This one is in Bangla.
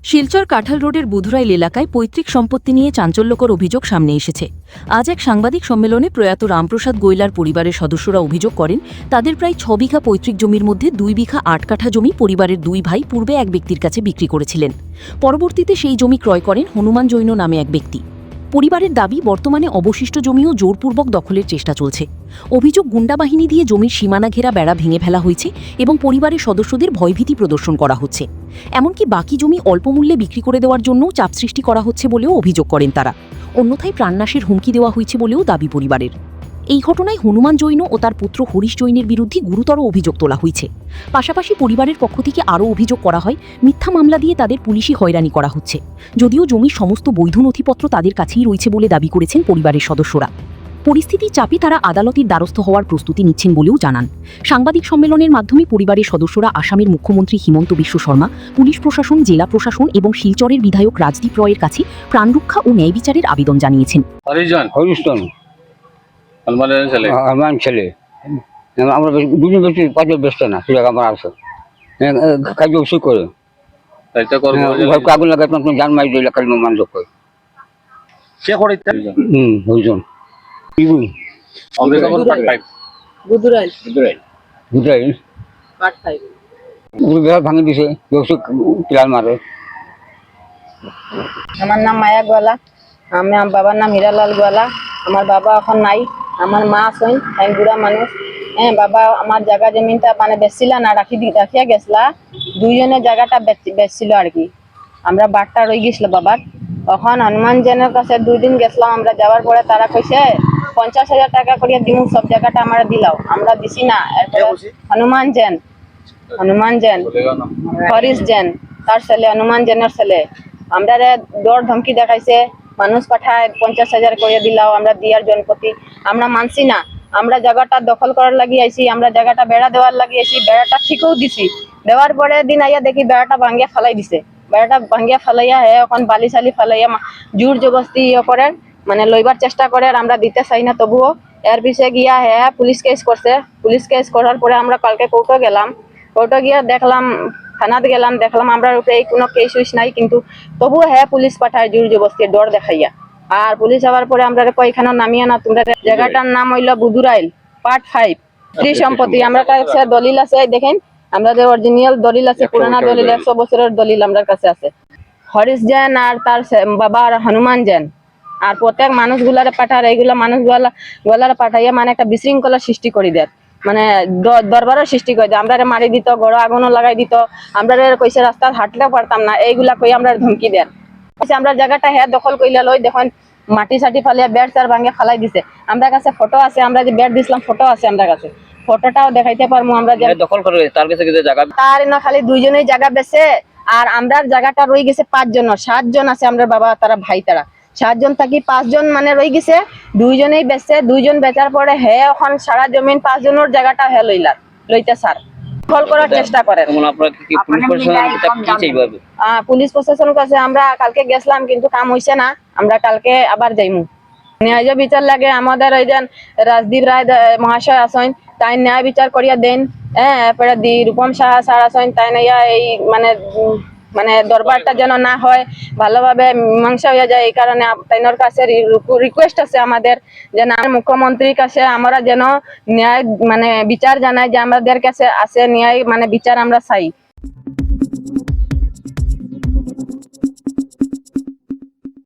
শিলচর কাঁঠাল রোডের বুধুরাইল এলাকায় পৈতৃক সম্পত্তি নিয়ে চাঞ্চল্যকর অভিযোগ সামনে এসেছে। আজ এক সাংবাদিক সম্মেলনে প্রয়াত রামপ্রসাদ গৈলার পরিবারের সদস্যরা অভিযোগ করেন, তাদের প্রায় 6 বিঘা পৈতৃক জমির মধ্যে 2 বিঘা 8 কাঠা জমি পরিবারের 2 ভাই পূর্বে এক ব্যক্তির কাছে বিক্রি করেছিলেন। পরবর্তীতে সেই জমি ক্রয় করেন হনুমান জৈন নামে এক ব্যক্তি। পরিবারের দাবি, বর্তমানে অবশিষ্ট জমিও জোরপূর্বক দখলের চেষ্টা চলছে। অভিযোগ, গুন্ডা বাহিনী দিয়ে জমির সীমানা ঘেরা বেড়া ভেঙে ফেলা হয়েছে এবং পরিবারের সদস্যদের ভয়ভীতি প্রদর্শন করা হচ্ছে। এমনকি বাকি জমি অল্প মূল্যে বিক্রি করে দেওয়ার জন্যও চাপ সৃষ্টি করা হচ্ছে বলেও অভিযোগ করেন তারা। অন্যথায় প্রাণনাশের হুমকি দেওয়া হয়েছে বলেও দাবি পরিবারের। এই ঘটনায় হনুমান জৈন ও তার পুত্র হরিশ জৈনের বিরুদ্ধে গুরুতর অভিযোগ তোলা হয়েছে। পাশাপাশি পরিবারের পক্ষ থেকে আরও অভিযোগ করা হয়, মিথ্যা মামলা দিয়ে তাদের পুলিশি হয়রানি করা হচ্ছে। যদিও জমির সমস্ত বৈধ নথিপত্র তাদের কাছেই রয়েছে বলে দাবি করেছেন পরিবারের সদস্যরা। পরিস্থিতির চাপে তারা আদালতের দ্বারস্থ হওয়ার প্রস্তুতি নিচ্ছেন বলেও জানান। সাংবাদিক সম্মেলনের মাধ্যমে পরিবারের সদস্যরা আসামের মুখ্যমন্ত্রী হিমন্ত বিশ্ব শর্মা, পুলিশ প্রশাসন, জেলা প্রশাসন এবং শিলচরের বিধায়ক রাজদীপ রয়ের কাছে প্রাণরক্ষা ও ন্যায় বিচারের আবেদন জানিয়েছেন। আমার ছেলে আমরা দুজন ব্যক্তি পাঁচ ব্যস্ত না, সুযোগ আমার আছে কাজ অবশ্যই করে আগুন লাগাই জান মারি দিলে কাল মানযোগ করে হইজন ভাঙি দিছে পিলার মারে। আমার নাম মায়া গোয়ালা, আমার বাবার নাম হীরালাল গোয়ালা। আমার বাবা এখন নাই, আমার মা আছেন, আমি বুড়া মানুষ। হ্যাঁ, বাবা আমার জায়গা জমিনটা মানে বেচছিলা না, রাখিয়া গেছলা। দুইজনের জায়গাটা বেচছিল আর কি। আমরা বারটা রয়ে গেছিল বাবার। তখন হনুমান জেনের কাছে 2 দিন গেছিলাম আমরা। যাওয়ার পরে তারা কইছে 50,000 টাকা করিয়া দিমু, সব জায়গাটা আমরা দিলাও। আমরা দিছি না। হনুমান জেন হরিশ জেন তার ছেলে, হনুমান জেনের ছেলে। আমরা দর ধমকি দেখাইছে, মানুষ পাঠায় 50,000 করে দিলাও, আমরা দিয়ার জনপতি। আমরা মানছি না, আমরা জায়গাটা দখল করার লাগি আইছি, আমরা জায়গাটা বেড়া দেওয়ার লাগি আইছি। বেড়াটা ঠিকও দিছি, দেওয়ার পরে দিন আইয়া দেখি বেড়াটা ভাঙ্গিয়া ফালাই দিছে। বেড়াটা ভাঙ্গিয়া ফালাইয়া এখন বালি সালি ফালাইয়া জোর জবস্তি করে মানে লইবার চেষ্টা করে। আর আমরা দিতে চাই না, তবুও এর পিছিয়ে গিয়া পুলিশ কেস করছে। পুলিশ কেস করার পরে আমরা কালকে কোর্টে গেলাম। কোর্টে গিয়া দেখলাম, থানাত গেলাম, দেখলাম আমরা উপরে কোনো কেস উইস নাই, কিন্তু তবুও পুলিশ পাঠায় জোর জবস্তির ডর দেখাইয়া। আর পুলিশ আবার পরে আমরা এখানে নামিয়ে না, তোমরা জায়গাটার নাম হইল বুধুরাইল পার্ট 5 ত্রিসম্পত্তি। আমরা কাছে দলিল আছে, দেখেন আমাদের অরিজিনাল দলিল আছে, পুরানা দলিল, 100 বছরের দলিল আমাদের কাছে আছে। হরিশ জেন আর তার বাবা হনুমান জেন আর প্রত্যেক মানুষগুলারে পাঠার, এইগুলা মানুষগুলারে পাঠাইয়া মানে একটা বিশৃঙ্খলা সৃষ্টি করে দেয়, মানে দরবারের সৃষ্টি করে দেয়। আমরা মারি দিত, গড় আগুনও লাগাই দিত, আমরা কইছে রাস্তার হাঁটতে পারতাম না, এইগুলা কই আমরা ধমকি দেন। আমরা জায়গাটা দখল কইলা লই, দেখুন মাটি সাটি ফালিয়া বেড় চার ভাঙিয়া ফালাই দিছে। আমরা কাছে ফটো আছে, আমরা যে বেড় দিছিলাম ফটো আছে আমরা কাছে, ফটোটাও দেখাইতে পারবো। আমরা দখল করে তার কাছে জায়গা, তার না খালি 2 জনেই জায়গা বেছে, আর আমরা জায়গাটা রয়ে গেছে 5 জন, 7 জন আছে আমরা বাবা তারা ভাই, তারা 7 জন থাকি 5 জন মানে রয়ে গেছে। 2 জনেই বেচছে, 2 জন বেচার পরে এখন সারা জমিন 5 জনের জায়গাটা লইতে স্যার দখল করার চেষ্টা করে। পুলিশ প্রশাসনের কাছে আমরা কালকে গেছিলাম, কিন্তু কাম হইছে না। আমরা কালকে আবার যাইমু। ন্যায় বিচার লাগে আমাদের। ওই যে রাজদীপ রায় মহাশয় আসেন, তাই ন্যায় বিচার করিয়া দেন। এরপরে রূপম সাহা স্যার আসেন, তাই নাইয়া এই মানে দরবারটা যেন না হয়, ভালোভাবে মীমাংসা হয়ে যায়। এই কারণে তাইনোর কাছে রিকোয়েস্ট আছে আমাদের, যে মুখ্যমন্ত্রীর কাছে আমরা যেন ন্যায় মানে বিচার জানাই, যে আমাদের কাছে আছে ন্যায় মানে বিচার আমরা চাই।